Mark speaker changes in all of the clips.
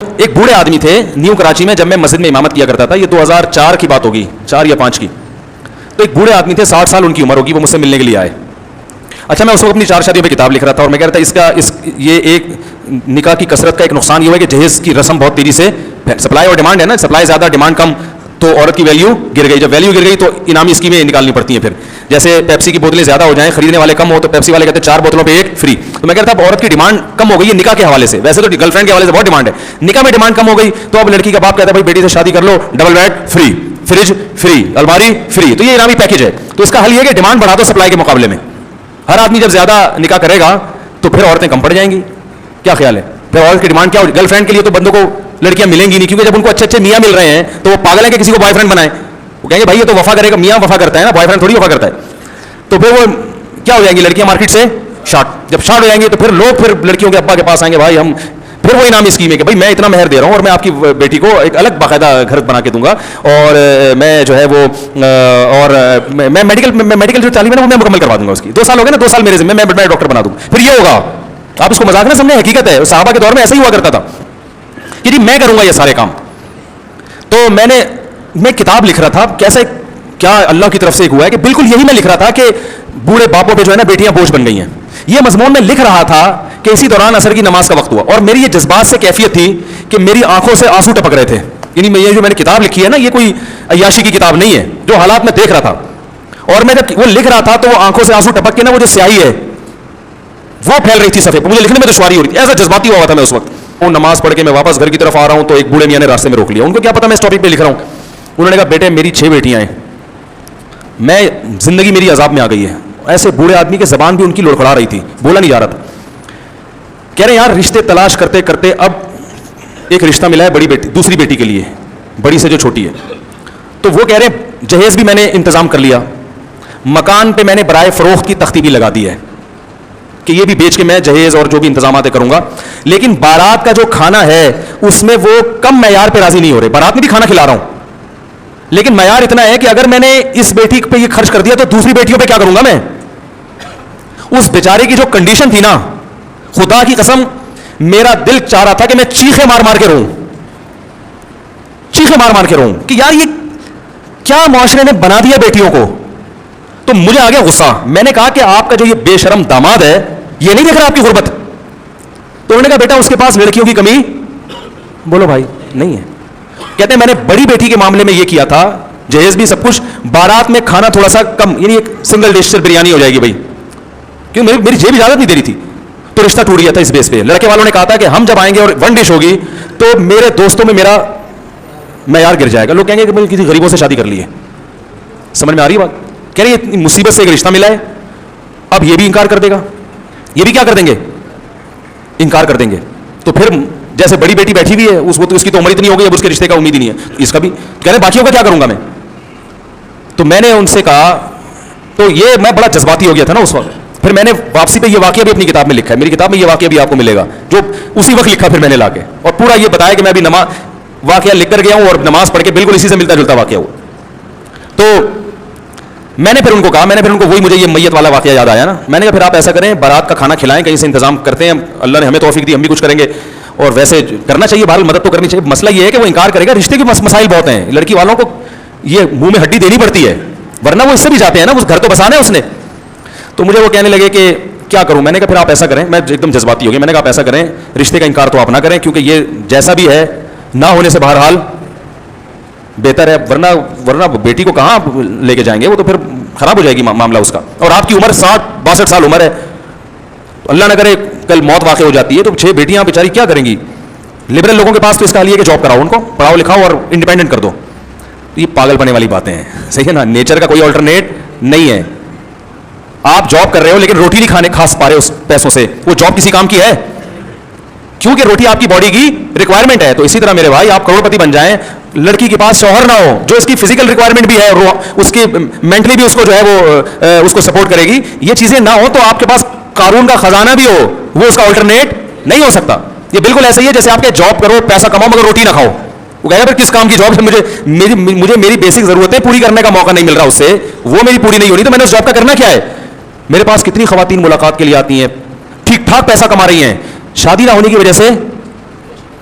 Speaker 1: ایک بوڑھے آدمی تھے نیو کراچی میں, جب میں مسجد میں امامت کیا کرتا تھا, یہ 2004 کی بات ہوگی, 4 یا 5 کی. تو ایک بوڑھے آدمی تھے, 60 سال ان کی عمر ہوگی, وہ مجھ سے ملنے کے لیے آئے. اچھا, میں اس وقت اپنی 4 شادیوں پہ کتاب لکھ رہا تھا, اور میں کہہ رہا تھا یہ ایک نکاح کی کثرت کا ایک نقصان یہ ہے کہ جہیز کی رسم بہت تیزی سے, سپلائی اور ڈیمانڈ ہے نا, سپلائی زیادہ ڈیمانڈ کم, تو عورت کی ویلیو گر گئی. جب ویلیو گر گئی تو انعامی اسکیمیں نکالنی پڑتی ہیں. پھر جیسے پیپسی کی بوتلیں زیادہ ہو جائیں, خریدنے والے کم ہو, تو پیپسی والے کہتے ہیں 4 بوتلوں پہ 1 فری. تو میں کہتا اب عورت کی ڈیمانڈ کم ہو گئی ہے نکاح کے حوالے سے, ویسے تو گرل فرینڈ کے حوالے سے بہت ڈیمانڈ ہے, نکاح میں ڈیمانڈ کم ہو گئی, تو اب لڑکی کا باپ کہتا ہے بھائی بیٹی سے شادی کر لو, double bed free, fridge free, الماری فری. تو یہ انعامی پیکج ہے. تو اس کا حل یہ ہے کہ ڈیمانڈ بڑھا دو سپلائی کے مقابلے میں. ہر آدمی جب زیادہ نکاح کرے گا تو پھر عورتیں کم پڑ جائیں گی. کیا خیال ہے؟ پھر عورت کی ڈیمانڈ کیا ہوگی؟ گرل فرینڈ کے لیے تو بندوں کو لڑکیاں ملیں گی نہیں, کیونکہ جب ان کو اچھے اچھے میاں مل رہے ہیں تو وہ پاگل ہیں کہ کسی کو بوائے فرینڈ بنائیں. وہ کہیں گے بھائی یہ تو وفا کرے گا, میاں وفا کرتا ہے نا, بوائے فرینڈ تھوڑی وفا کرتا ہے. تو پھر وہ کیا ہو جائیں گی لڑکیاں مارکیٹ سے شارٹ. جب شارٹ ہو جائیں گے تو پھر لوگ پھر لڑکیوں کے ابا کے پاس آئیں گے, بھائی ہم, پھر وہ انعامی اسکیم ہے کہ بھائی میں اتنا مہر دے رہا ہوں اور میں آپ کی بیٹی کو ایک الگ باقاعدہ گھر بنا کے دوں گا, اور میں جو ہے وہ اور میں میڈیکل جو تعلیم ہے نا وہ میں مکمل کروا دوں گا اس کی. 2 سال ہو گئے نا, 2 سال میرے ذمہ, میں ڈاکٹر بنا دوں. پھر یہ ہوگا, آپ اس کو مذاق نہ سمجھیں, حقیقت ہے. صحابہ کے دور میں ایسا ہی ہوا کرتا تھا کہ جی میں کروں گا یہ سارے کام. تو میں کتاب لکھ رہا تھا, کیسے کیا اللہ کی طرف سے ایک ہوا ہے کہ بالکل یہی میں لکھ رہا تھا کہ بوڑھے باپوں پہ جو ہے نا بیٹیاں بوجھ بن گئی ہیں. یہ مضمون میں لکھ رہا تھا کہ اسی دوران عصر کی نماز کا وقت ہوا, اور میری یہ جذبات سے کیفیت تھی کہ میری آنکھوں سے آنسو ٹپک رہے تھے. یعنی یہ جو میں نے کتاب لکھی ہے نا, یہ کوئی عیاشی کی کتاب نہیں ہے, جو حالات میں دیکھ رہا تھا. اور میں جب وہ لکھ رہا تھا تو وہ آنکھوں سے آنسو ٹپک کے نا وہ جو سیاہی ہے وہ پھیل رہی تھی صفحے پہ, مجھے لکھنے میں دشواری ہو رہی تھی, ایسا جذباتی ہوا تھا میں اس وقت. وہ نماز پڑھ کے میں واپس گھر کی طرف آ رہا ہوں تو ایک بوڑھے میاں نے راستے میں روک لیا. ان کو کیا پتا میں اس ٹاپک پہ لکھ رہا ہوں. انہوں نے کہا بیٹے میری 6 بیٹیاں ہیں, میں زندگی میری عذاب میں آ گئی ہے. ایسے بوڑھے آدمی کے زبان بھی ان کی لڑکھڑا رہی تھی, بولا نہیں جا رہا تھا. کہہ رہے یار رشتے تلاش کرتے کرتے اب ایک رشتہ ملا ہے بڑی بیٹی, دوسری بیٹی کے لیے, بڑی سے جو چھوٹی ہے. تو وہ کہہ رہے ہیں جہیز بھی میں نے انتظام کر لیا, مکان پہ میں نے برائے فروخت کی تختی بھی لگا دی ہے کہ یہ بھی بیچ کے میں جہیز اور جو بھی انتظامات کروں گا. لیکن بارات کا جو کھانا ہے اس میں وہ کم معیار پہ راضی نہیں ہو رہے. بارات میں بھی کھانا کھلا رہا ہوں لیکن معیار اتنا ہے کہ اگر میں نے اس بیٹی پہ یہ خرچ کر دیا تو دوسری بیٹیوں پہ کیا کروں گا میں. اس بیچارے کی جو کنڈیشن تھی نا, خدا کی قسم میرا دل چاہ رہا تھا کہ میں چیخے مار مار کے رہوں, چیخے مار مار کے رہوں کہ یار یہ کیا معاشرے نے بنا دیا بیٹیوں کو. تو مجھے آ گیا غصہ. میں نے کہا کہ آپ کا جو یہ بے شرم داماد ہے یہ نہیں دیکھ رہا آپ کی غربت. تو انہوں نے کہا بیٹا اس کے پاس لڑکیوں کی کمی, بولو بھائی نہیں ہے. کہتے ہیں میں نے بڑی بیٹی کے معاملے میں یہ کیا تھا, جہیز بھی سب کچھ, بارات میں کھانا تھوڑا سا کم, یعنی ایک سنگل ڈش سے بریانی ہو جائے گی بھائی, کیوں میری جیب اجازت نہیں دے رہی تھی. تو رشتہ ٹوٹ گیا تھا اس بیس پہ. لڑکے والوں نے کہا تھا کہ ہم جب آئیں گے اور 1 ڈش ہوگی تو میرے دوستوں میں میرا معیار گر جائے گا, لوگ کہیں گے کہ میں کسی غریبوں سے شادی کر لی ہے. سمجھ میں آ رہی ہے بات؟ کہہ رہی ہے مصیبت سے ایک رشتہ ملا ہے, اب یہ بھی انکار کر دے گا, یہ بھی کیا کر دیں گے, انکار کر دیں گے. تو پھر جیسے بڑی بیٹی بیٹھی ہوئی ہے اس کی تو عمر اتنی ہو گئی, اب اس کے رشتے کا امید ہی نہیں ہے, اس کا بھی کہہ رہے باقیوں کا کیا کروں گا میں. تو میں نے ان سے کہا, تو یہ میں بڑا جذباتی ہو گیا تھا نا اس وقت. پھر میں نے واپسی پہ یہ واقعہ بھی اپنی کتاب میں لکھا ہے, میری کتاب میں یہ واقعہ بھی آپ کو ملے گا جو اسی وقت لکھا. پھر میں نے لا کے اور پورا یہ بتایا کہ میں ابھی واقعہ لکھ کر گیا ہوں اور نماز پڑھ کے بالکل اسی سے ملتا جلتا واقعہ ہوا. تو میں نے پھر ان کو کہا, وہی مجھے یہ میت والا واقعہ یاد آیا نا. میں نے کہا پھر آپ ایسا کریں, بارات کا کھانا کھلائیں, کہیں سے انتظام کرتے ہیں, اللہ نے ہمیں توفیق دی, ہم بھی کچھ کریں گے, اور ویسے کرنا چاہیے, بہرحال مدد تو کرنی چاہیے. مسئلہ یہ ہے کہ وہ انکار کرے گا, رشتے کے مسائل بہت ہیں, لڑکی والوں کو یہ منہ میں ہڈی دینی پڑتی ہے, ورنہ وہ اس سے بھی جاتے ہیں نا, اس گھر تو بسانا ہے اس نے. تو مجھے وہ کہنے لگے کہ کیا کروں. میں نے کہا پھر آپ ایسا کریں, میں ایک دم جذباتی ہو گیا, میں نے کہا آپ ایسا کریں, رشتے کا انکار تو آپ نہ کریں, کیونکہ یہ جیسا بھی ہے نہ ہونے سے بہرحال بہتر ہے, ورنہ بیٹی کو کہاں لے کے جائیں گے, وہ تو پھر خراب ہو جائے گی معاملہ اس کا. اور آپ کی عمر 60-62 سال عمر ہے, اللہ نہ کرے کل موت واقع ہو جاتی ہے تو 6 بیٹیاں بیچاری کیا کریں گی. لبرل لوگوں کے پاس تو اس کا حل یہ کہ جاب کراؤ, ان کو پڑھاؤ لکھاؤ اور انڈیپینڈنٹ کر دو. یہ پاگل پنے والی باتیں ہیں, صحیح ہے نا. نیچر کا کوئی آلٹرنیٹ نہیں ہے. آپ جاب کر رہے ہو لیکن روٹی نہیں کھا پا رہے اس پیسوں سے, وہ جاب کسی کام کی ہے, کیونکہ روٹی آپ کی باڈی کی ریکوائرمنٹ ہے. تو اسی طرح میرے بھائی آپ کروڑ پتی بن جائیں, لڑکی کے پاس شوہر نہ ہو جو اس کی فزیکل ریکوائرمنٹ بھی ہے اور اس کی مینٹلی بھی اس کو جو ہے وہ اس کو سپورٹ کرے گی, یہ چیزیں نہ ہو تو آپ کے پاس قارون کا خزانہ بھی ہو, وہ اس کا آلٹرنیٹ نہیں ہو سکتا. یہ بالکل ایسا ہی ہے جیسے آپ کے جاب کرو, پیسہ کماؤ مگر روٹی نہ کھاؤ. وہ کہہ رہا کس کام کی جاب ہے, مجھے میری بیسک ضرورتیں پوری کرنے کا موقع نہیں مل رہا اس سے, وہ میری پوری نہیں ہونی, تو میں نے اس جاب کا کرنا کیا ہے. میرے پاس کتنی خواتین ملاقات کے لیے آتی ہیں, ٹھیک ٹھاک پیسہ کما رہی ہیں, شادی نہ ہونے کی وجہ سے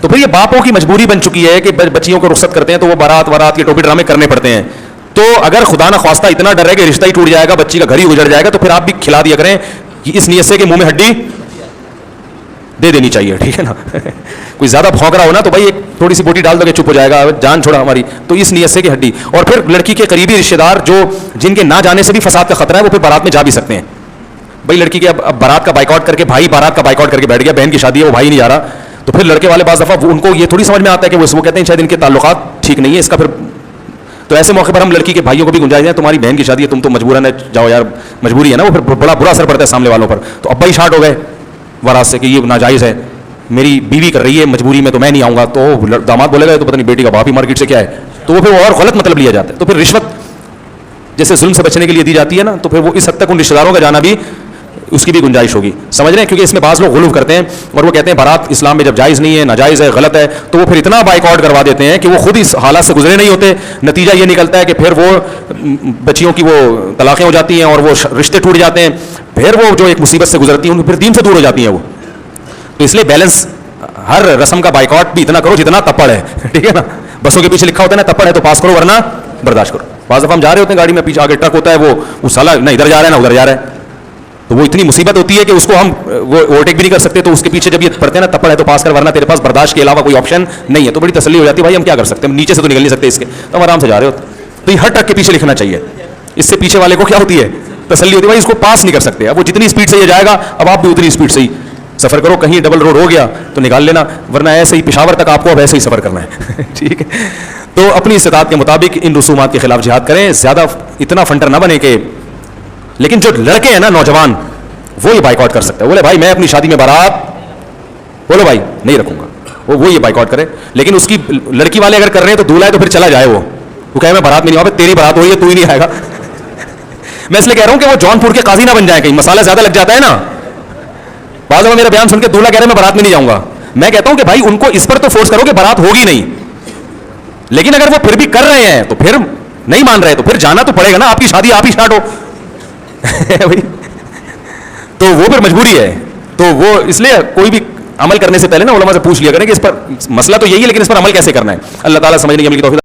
Speaker 1: تو پھر یہ باپوں کی مجبوری بن چکی ہے کہ بچیوں کو رخصت کرتے ہیں تو وہ بارات کے ٹوپی ڈرامے کرنے پڑتے ہیں. تو اگر خدا نہ خواستہ اتنا ڈر ہے کہ رشتہ ہی ٹوٹ جائے گا, بچی کا گھر ہی اجڑ جائے گا, تو پھر آپ بھی کھلا دیا کریں اس نیت سے کہ منہ میں ہڈی دے دینی چاہیے, ٹھیک ہے نا. کوئی زیادہ بھونک رہا ہو نا تو بھائی ایک تھوڑی سی بوٹی ڈال دو کہ چپ ہو جائے گا, جان چھوڑا ہماری, تو اس نیت سے کہ ہڈی. اور پھر لڑکی کے قریبی رشتے دار جو جن کے نہ جانے سے بھی فساد کا خطرہ ہے وہ پھر بارات میں جا بھی سکتے ہیں. بھائی لڑکی کے اب بارات کا بائیکاٹ کر کے, بھائی بارات کا بائیکاٹ کر کے بیٹھ گیا, بہن کی شادی ہے وہ بھائی نہیں جا رہا, تو پھر لڑکے والے بعض دفعہ ان کو یہ تھوڑی سمجھ میں آتا ہے کہ وہ کہتے ہیں شاید ان کے تعلقات ٹھیک نہیں ہے اس کا, پھر تو ایسے موقع پر ہم لڑکی کے بھائیوں کو بھی گنجائش دیں, تمہاری بہن کی شادی ہے, تم تو مجبوراً جاؤ یار, مجبوری ہے نا, وہ پھر بڑا برا اثر پڑتا ہے سامنے والوں پر. تو ابا ہی شارٹ ہو گئے وراثت سے کہ یہ ناجائز ہے, میری بیوی کر رہی ہے مجبوری میں تو میں نہیں آؤں گا, تو داماد بولے گا تو پتہ نہیں بیٹی کا باپ ہی مارکیٹ سے کیا ہے, تو وہ پھر اور غلط مطلب لیا جاتا ہے. تو پھر رشوت جیسے ظلم سے بچنے کے لیے دی جاتی ہے نا, تو پھر وہ اس حد تک ان رشتہ داروں کا جانا بھی اس کی بھی گنجائش ہوگی, سمجھ رہے ہیں, کیونکہ اس میں بعض لوگ غلو کرتے ہیں اور وہ کہتے ہیں بارات اسلام میں جب جائز نہیں ہے, ناجائز ہے, غلط ہے, تو وہ پھر اتنا بائیک آؤٹ کروا دیتے ہیں کہ وہ خود اس حالات سے گزرے نہیں ہوتے. نتیجہ یہ نکلتا ہے کہ پھر وہ بچیوں کی وہ طلاقیں ہو جاتی ہیں اور وہ رشتے ٹوٹ جاتے ہیں, پھر وہ جو ایک مصیبت سے گزرتی ہیں پھر دین سے دور ہو جاتی ہیں وہ. تو اس لیے بیلنس, ہر رسم کا بائیکاٹ بھی اتنا کرو جتنا تپڑ ہے, ٹھیک ہے نا. بسوں کے پیچھے لکھا ہوتا ہے نا تپڑ ہے تو پاس کرو ورنہ برداشت کرو. بعض دفعہ ہم جا رہے ہوتے ہیں گاڑی میں, پیچھے آگے ٹرک ہوتا ہے, وہ سالہ نہ ادھر جا رہا ہے نہ ادھر جا رہا ہے, تو وہ اتنی مصیبت ہوتی ہے کہ اس کو ہم وہ اوورٹیک بھی نہیں کر سکتے. تو اس کے پیچھے جب یہ پڑھتے ہیں نا تپڑ ہے تو پاس کر ورنہ تیرے پاس برداشت کے علاوہ کوئی آپشن نہیں ہے, تو بڑی تسلی ہو جاتی ہے بھائی ہم کیا کر سکتے ہیں, نیچے سے تو نکل نہیں سکتے اس کے, تو ہم آرام سے جا رہے ہوتے. تو یہ ہر ٹرک کے پیچھے لکھنا چاہیے, اس سے پیچھے والے کو کیا ہوتی ہے, تسلی ہوتی ہے بھائی اس کو پاس نہیں کر سکتے. اب وہ جتنی اسپیڈ سے یہ جائے گا اب آپ بھی اتنی اسپیڈ سے ہی سفر کرو, کہیں ڈبل روڈ ہو گیا تو نکال لینا, ورنہ ایسے ہی پشاور تک آپ کو اب ایسے ہی سفر کرنا ہے, ٹھیک ہے. تو اپنی استطاعت کے مطابق ان رسومات کے خلاف جہاد کریں, زیادہ اتنا فنٹر نہ بنے کہ. لیکن جو لڑکے ہیں نا نوجوان, وہ یہ بائیکاٹ کر سکتا ہے, بولے بھائی میں اپنی شادی میں بارات بولو بھائی نہیں رکھوں گا, وہ یہ بائیکاٹ کرے. لیکن اس کی لڑکی والے اگر کر رہے ہیں تو دولہا ہے تو پھر چلا جائے, وہ کہے میں بارات میں نہیں آؤں, تیری بارات ہو رہی ہے تو ہی نہیں آئے گا. میں اس لیے کہہ رہا ہوں کہ وہ جونپور کے قاضی نہ بن جائیں, کہیں مسئلہ زیادہ لگ جاتا ہے نا. بعض دفعہ میرا بیان سن کے دولہا کہہ رہے ہیں میں بارات میں نہیں جاؤں گا, میں کہتا ہوں کہ بھائی ان کو اس پر تو فورس کرو کہ بارات ہوگی نہیں, لیکن اگر وہ پھر بھی کر رہے ہیں تو پھر نہیں مان رہے تو پھر جانا تو پڑے گا نا, آپ کی شادی آپ ہی اسٹارٹ ہو. تو وہ پھر مجبوری ہے. تو وہ اس لیے کوئی بھی عمل کرنے سے پہلے نا علماء سے پوچھ لیا کریں کہ اس پر مسئلہ تو یہی ہے لیکن اس پر عمل کیسے کرنا ہے. اللہ تعالیٰ سمجھنے کی عمل کی توفیق